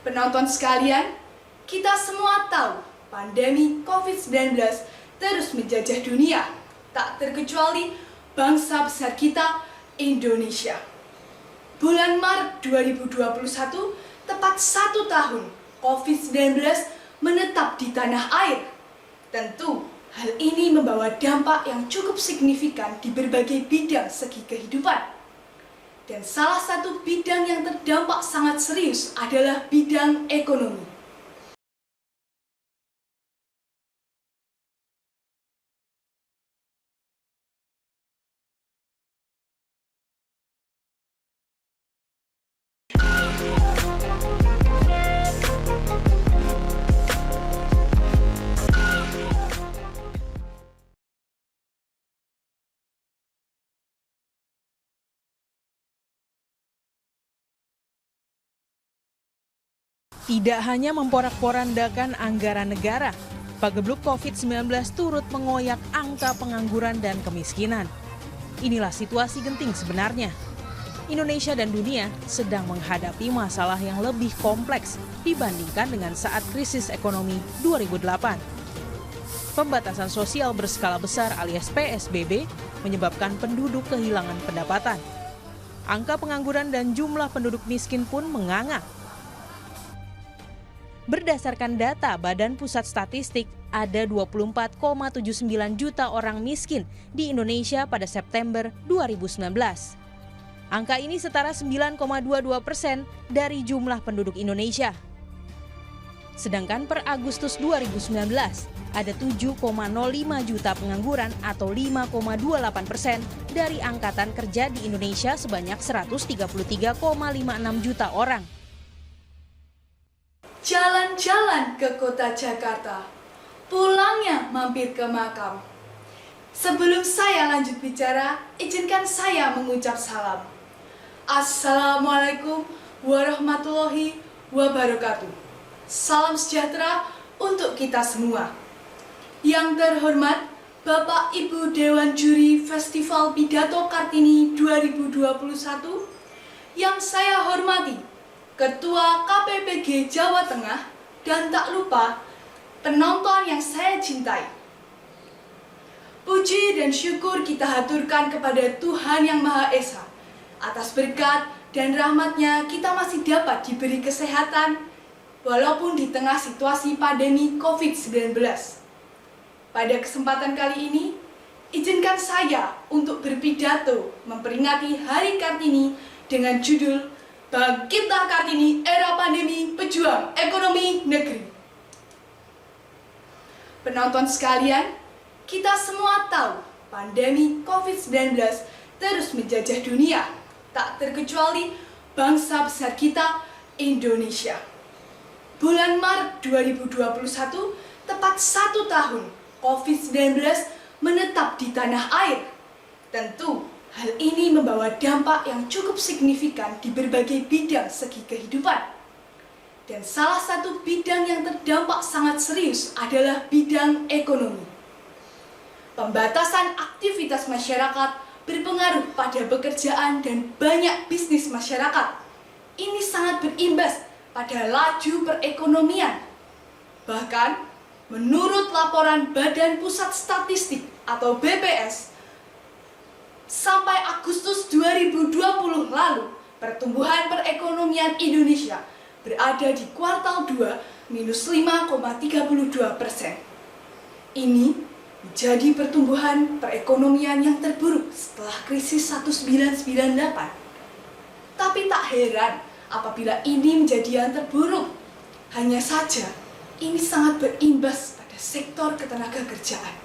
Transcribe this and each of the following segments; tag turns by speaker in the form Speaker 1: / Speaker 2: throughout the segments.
Speaker 1: Penonton sekalian, kita semua tahu pandemi COVID-19 terus menjajah dunia, tak terkecuali bangsa besar kita, Indonesia. Bulan Maret 2021, tepat 1 tahun COVID-19 menetap di tanah air. Tentu, hal ini membawa dampak yang cukup signifikan di berbagai bidang segi kehidupan. Dan salah satu bidang yang terdampak sangat serius adalah bidang ekonomi.
Speaker 2: Tidak hanya memporak-porandakan anggaran negara, pagebluk COVID-19 turut mengoyak angka pengangguran dan kemiskinan. Inilah situasi genting sebenarnya. Indonesia dan dunia sedang menghadapi masalah yang lebih kompleks dibandingkan dengan saat krisis ekonomi 2008. Pembatasan sosial berskala besar alias PSBB menyebabkan penduduk kehilangan pendapatan. Angka pengangguran dan jumlah penduduk miskin pun menganga. Berdasarkan data Badan Pusat Statistik, ada 24,79 juta orang miskin di Indonesia pada September 2019. Angka ini setara 9,22% dari jumlah penduduk Indonesia. Sedangkan per Agustus 2019, ada 7,05 juta pengangguran atau 5,28% dari angkatan kerja di Indonesia sebanyak 133,56 juta orang.
Speaker 1: Jalan-jalan ke kota Jakarta, pulangnya mampir ke makam. Sebelum saya lanjut bicara, izinkan saya mengucap salam. Assalamualaikum warahmatullahi wabarakatuh. Salam sejahtera untuk kita semua. Yang terhormat Bapak Ibu Dewan Juri Festival Pidato Kartini 2021, yang saya hormati Ketua KPPG Jawa Tengah, dan tak lupa penonton yang saya cintai. Puji dan syukur kita haturkan kepada Tuhan Yang Maha Esa. Atas berkat dan rahmat-Nya kita masih dapat diberi kesehatan walaupun di tengah situasi pandemi COVID-19. Pada kesempatan kali ini, izinkan saya untuk berpidato memperingati Hari Kartini dengan judul Bangkitlah Kartini, Era Pandemi, Pejuang Ekonomi Negeri. Penonton sekalian, kita semua tahu pandemi COVID-19 terus menjajah dunia, tak terkecuali bangsa besar kita, Indonesia. Bulan Maret 2021, tepat 1 tahun COVID-19 menetap di tanah air. Tentu, hal ini membawa dampak yang cukup signifikan di berbagai bidang segi kehidupan. Dan salah satu bidang yang terdampak sangat serius adalah bidang ekonomi. Pembatasan aktivitas masyarakat berpengaruh pada pekerjaan dan banyak bisnis masyarakat. Ini sangat berimbas pada laju perekonomian. Bahkan, menurut laporan Badan Pusat Statistik atau BPS, sampai Agustus 2020 lalu, pertumbuhan perekonomian Indonesia berada di kuartal 2 minus 5,32%. Ini menjadi pertumbuhan perekonomian yang terburuk setelah krisis 1998. Tapi tak heran apabila ini menjadi yang terburuk. Hanya saja, ini sangat berimbas pada sektor ketenagakerjaan.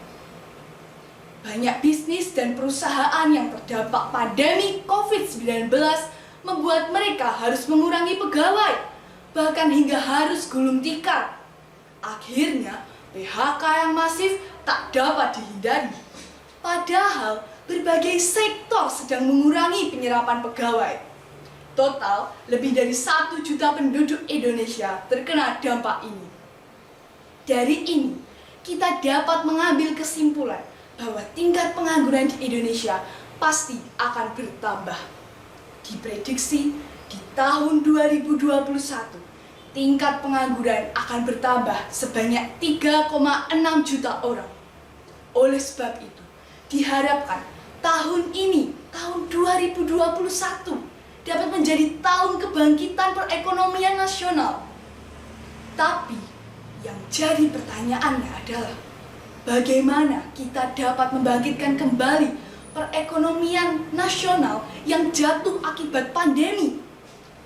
Speaker 1: Banyak bisnis dan perusahaan yang terdampak pandemi COVID-19 membuat mereka harus mengurangi pegawai, bahkan hingga harus gulung tikar. Akhirnya, PHK yang masif tak dapat dihindari. Padahal, berbagai sektor sedang mengurangi penyerapan pegawai. Total, lebih dari 1 juta penduduk Indonesia terkena dampak ini. Dari ini, kita dapat mengambil kesimpulan bahwa tingkat pengangguran di Indonesia pasti akan bertambah. Diprediksi di tahun 2021, tingkat pengangguran akan bertambah sebanyak 3,6 juta orang. Oleh sebab itu, diharapkan tahun ini, tahun 2021, dapat menjadi tahun kebangkitan perekonomian nasional. Tapi, yang jadi pertanyaannya adalah, bagaimana kita dapat membangkitkan kembali perekonomian nasional yang jatuh akibat pandemi?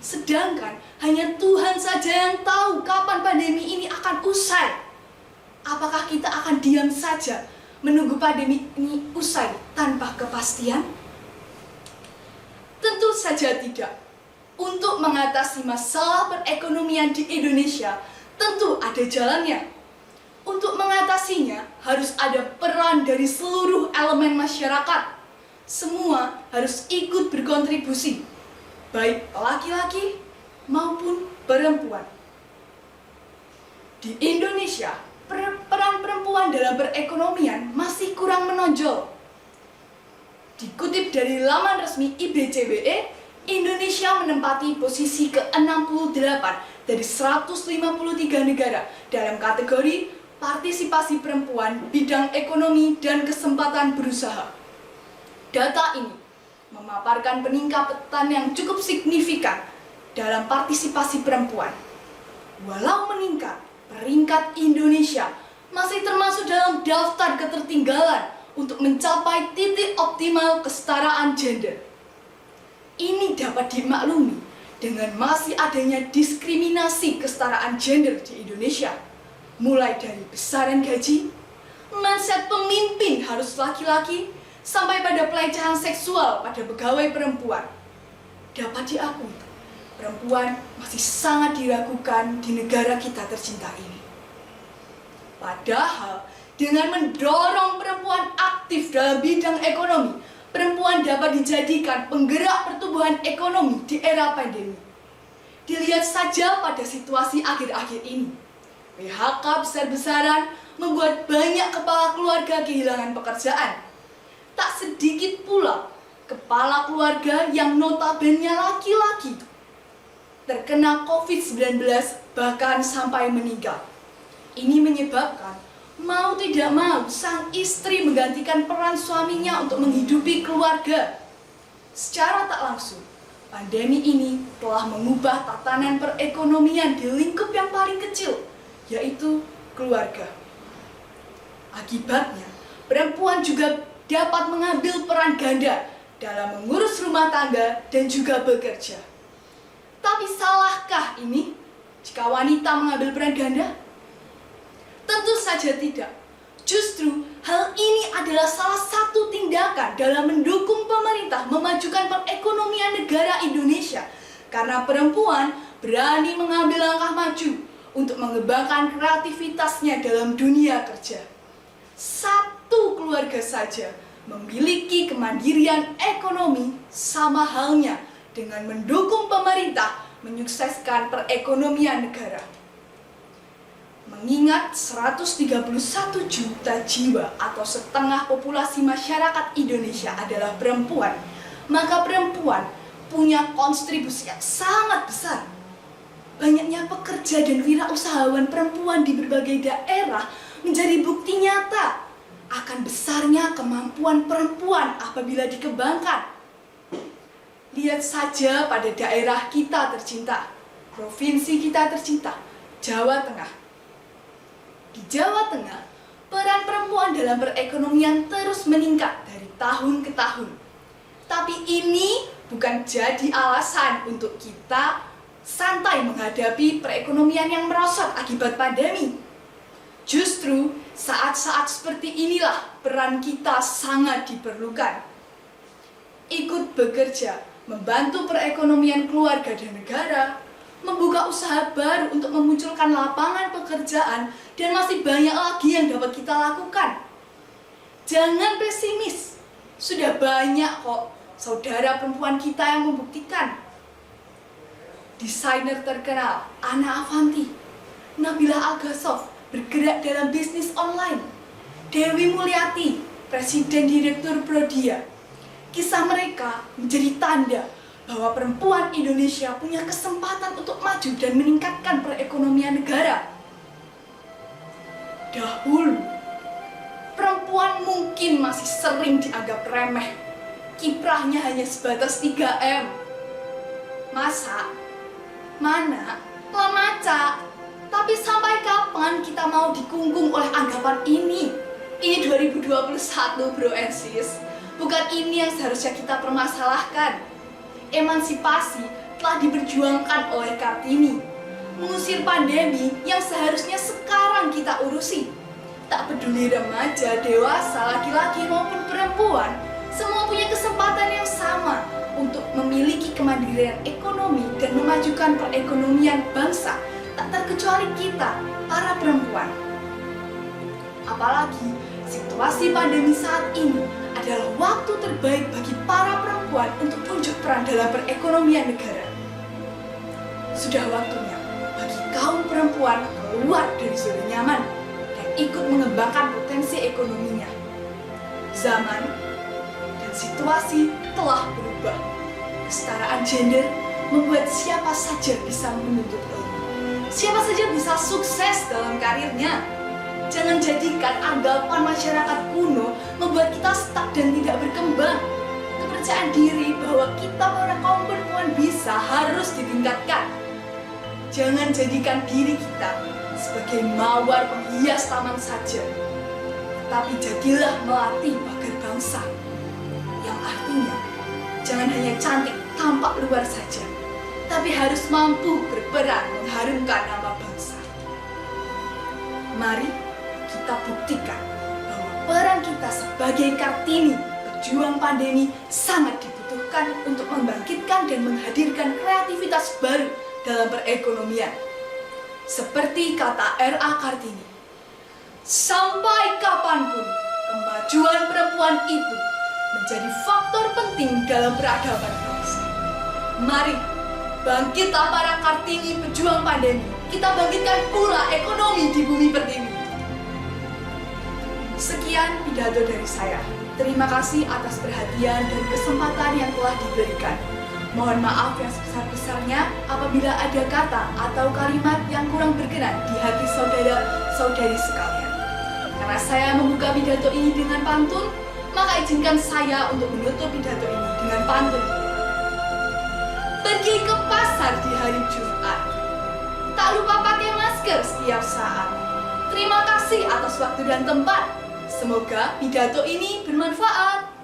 Speaker 1: Sedangkan hanya Tuhan saja yang tahu kapan pandemi ini akan usai. Apakah kita akan diam saja menunggu pandemi ini usai tanpa kepastian? Tentu saja tidak. Untuk mengatasi masalah perekonomian di Indonesia, tentu ada jalannya. Untuk mengatasinya, harus ada peran dari seluruh elemen masyarakat. Semua harus ikut berkontribusi, baik laki-laki maupun perempuan. Di Indonesia, peran perempuan dalam perekonomian masih kurang menonjol. Dikutip dari laman resmi IBCWE, Indonesia menempati posisi ke-68 dari 153 negara dalam kategori partisipasi perempuan bidang ekonomi dan kesempatan berusaha. Data ini memaparkan peningkatan yang cukup signifikan dalam partisipasi perempuan. Walau meningkat, peringkat Indonesia masih termasuk dalam daftar ketertinggalan untuk mencapai titik optimal kesetaraan gender. Ini dapat dimaklumi dengan masih adanya diskriminasi kesetaraan gender di Indonesia, mulai dari besaran gaji, mindset pemimpin harus laki-laki, sampai pada pelecehan seksual pada pegawai perempuan. Dapat diakui, perempuan masih sangat diragukan di negara kita tercinta ini. Padahal, dengan mendorong perempuan aktif dalam bidang ekonomi, perempuan dapat dijadikan penggerak pertumbuhan ekonomi di era pandemi. Dilihat saja pada situasi akhir-akhir ini. PHK besar-besaran membuat banyak kepala keluarga kehilangan pekerjaan. Tak sedikit pula kepala keluarga yang notabene laki-laki terkena COVID-19 bahkan sampai meninggal. Ini menyebabkan mau tidak mau sang istri menggantikan peran suaminya untuk menghidupi keluarga. Secara tak langsung, pandemi ini telah mengubah tatanan perekonomian di lingkup yang paling kecil, yaitu keluarga. Akibatnya, perempuan juga dapat mengambil peran ganda dalam mengurus rumah tangga dan juga bekerja. Tapi salahkah ini jika wanita mengambil peran ganda? Tentu saja tidak. Justru hal ini adalah salah satu tindakan dalam mendukung pemerintah memajukan perekonomian negara Indonesia, karena perempuan berani mengambil langkah maju untuk mengembangkan kreativitasnya dalam dunia kerja. Satu keluarga saja memiliki kemandirian ekonomi sama halnya dengan mendukung pemerintah menyukseskan perekonomian negara. Mengingat 131 juta jiwa atau setengah populasi masyarakat Indonesia adalah perempuan, maka perempuan punya kontribusi yang sangat besar. Banyaknya pekerja dan wirausahawan perempuan di berbagai daerah menjadi bukti nyata akan besarnya kemampuan perempuan apabila dikembangkan. Lihat saja pada daerah kita tercinta, provinsi kita tercinta, Jawa Tengah. Di Jawa Tengah, peran perempuan dalam perekonomian terus meningkat dari tahun ke tahun. Tapi ini bukan jadi alasan untuk kita santai menghadapi perekonomian yang merosot akibat pandemi. Justru saat-saat seperti inilah peran kita sangat diperlukan. Ikut bekerja, membantu perekonomian keluarga dan negara, membuka usaha baru untuk memunculkan lapangan pekerjaan, dan masih banyak lagi yang dapat kita lakukan. Jangan pesimis, sudah banyak kok saudara perempuan kita yang membuktikan. Desainer terkenal Anna Avanti, Nabila Al-Ghazov bergerak dalam bisnis online, Dewi Mulyati, Presiden Direktur Prodia. Kisah mereka menjadi tanda bahwa perempuan Indonesia punya kesempatan untuk maju dan meningkatkan perekonomian negara. Dahulu, perempuan mungkin masih sering dianggap remeh. Kiprahnya hanya sebatas 3M. Masak, mana, lamaca. Tapi sampai kapan kita mau dikungkung oleh anggapan ini? Ini 2021 bro and sis. Bukan ini yang seharusnya kita permasalahkan. Emansipasi telah diperjuangkan oleh Kartini. Mengusir pandemi yang seharusnya sekarang kita urusi. Tak peduli remaja, dewasa, laki-laki maupun perempuan, semua punya kesempatan yang sama untuk memiliki kemandirian ekonomi dan memajukan perekonomian bangsa, tak terkecuali kita, para perempuan. Apalagi situasi pandemi saat ini adalah waktu terbaik bagi para perempuan untuk unjuk peran dalam perekonomian negara. Sudah waktunya bagi kaum perempuan keluar dari zona nyaman dan ikut mengembangkan potensi ekonominya. Zaman dan situasi telah berubah. Kesetaraan gender membuat siapa saja bisa menuntut ilmu. Siapa saja bisa sukses dalam karirnya. Jangan jadikan anggapan masyarakat kuno membuat kita stuck dan tidak berkembang. Kepercayaan diri bahwa kita para kaum perempuan bisa harus ditingkatkan. Jangan jadikan diri kita sebagai mawar penghias taman saja. Tetapi jadilah melatih pagar bangsa. Yang artinya, jangan hanya cantik tampak luar saja, tapi harus mampu berperan mengharumkan nama bangsa. Mari kita buktikan bahwa peran kita sebagai Kartini, pejuang pandemi, sangat dibutuhkan untuk membangkitkan dan menghadirkan kreativitas baru dalam perekonomian. Seperti kata R.A. Kartini, sampai kapanpun kemajuan perempuan itu menjadi faktor penting dalam peradaban bangsa. Mari bangkitlah para Kartini pejuang pandemi. Kita bangkitkan pula ekonomi di bumi pertiwi. Sekian pidato dari saya. Terima kasih atas perhatian dan kesempatan yang telah diberikan. Mohon maaf yang sebesar-besarnya apabila ada kata atau kalimat yang kurang berkenan di hati saudara-saudari sekalian. Karena saya membuka pidato ini dengan pantun, maka izinkan saya untuk menutup pidato ini dengan pantun. Pergi ke pasar di hari Jumat. Tak lupa pakai masker setiap saat. Terima kasih atas waktu dan tempat. Semoga pidato ini bermanfaat.